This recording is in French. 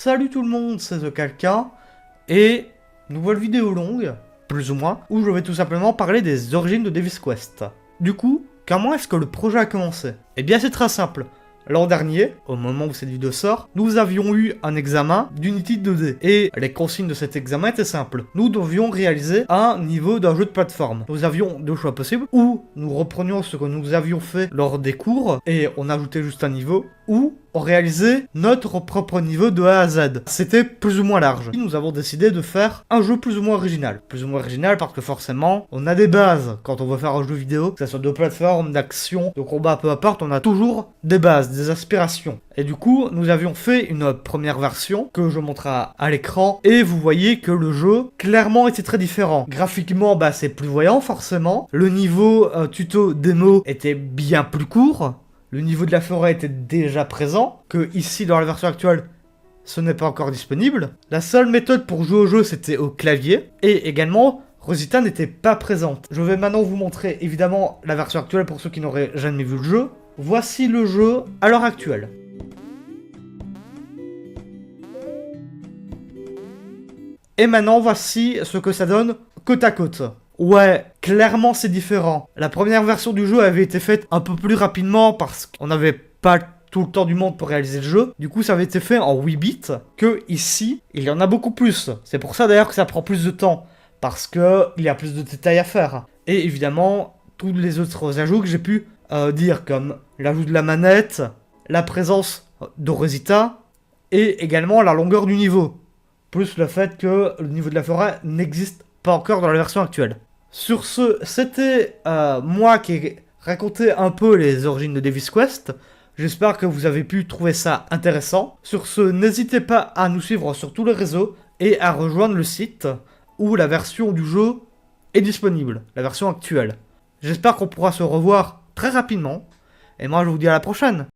Salut tout le monde, c'est TheKalka, et nouvelle vidéo longue, plus ou moins, où je vais tout simplement parler des origines de Devil's Quest. Du coup, comment est-ce que le projet a commencé? Eh bien c'est très simple. L'an dernier, au moment où cette vidéo sort, nous avions eu un examen d'Unity 2D. Et les consignes de cet examen étaient simples. Nous devions réaliser un niveau d'un jeu de plateforme. Nous avions deux choix possibles, ou nous reprenions ce que nous avions fait lors des cours, et on ajoutait juste un niveau, ou on réalisait notre propre niveau de A à Z. C'était plus ou moins large. Nous avons décidé de faire un jeu plus ou moins original. Plus ou moins original parce que forcément, on a des bases quand on veut faire un jeu vidéo, que ce soit de plateforme, d'action, de combat, peu importe, on a toujours des bases, des aspirations. Et du coup, nous avions fait une première version que je montre à l'écran, et vous voyez que le jeu, clairement, était très différent. Graphiquement, c'est plus voyant, forcément. Le niveau tuto démo était bien plus court. Le niveau de la forêt était déjà présent, que ici, dans la version actuelle, ce n'est pas encore disponible. La seule méthode pour jouer au jeu, c'était au clavier, et également, Rosita n'était pas présente. Je vais maintenant vous montrer, évidemment, la version actuelle pour ceux qui n'auraient jamais vu le jeu. Voici le jeu à l'heure actuelle. Et maintenant, voici ce que ça donne côte à côte. Ouais, clairement c'est différent. La première version du jeu avait été faite un peu plus rapidement parce qu'on n'avait pas tout le temps du monde pour réaliser le jeu. Du coup, ça avait été fait en 8 bits, que ici, il y en a beaucoup plus. C'est pour ça d'ailleurs que ça prend plus de temps, parce que il y a plus de détails à faire. Et évidemment, tous les autres ajouts que j'ai pu dire, comme l'ajout de la manette, la présence de Rosita, et également la longueur du niveau. Plus le fait que le niveau de la forêt n'existe pas encore dans la version actuelle. Sur ce, c'était moi qui ai raconté un peu les origines de Devil's Quest. J'espère que vous avez pu trouver ça intéressant. Sur ce, n'hésitez pas à nous suivre sur tous les réseaux et à rejoindre le site où la version du jeu est disponible, la version actuelle. J'espère qu'on pourra se revoir très rapidement. Et moi, je vous dis à la prochaine.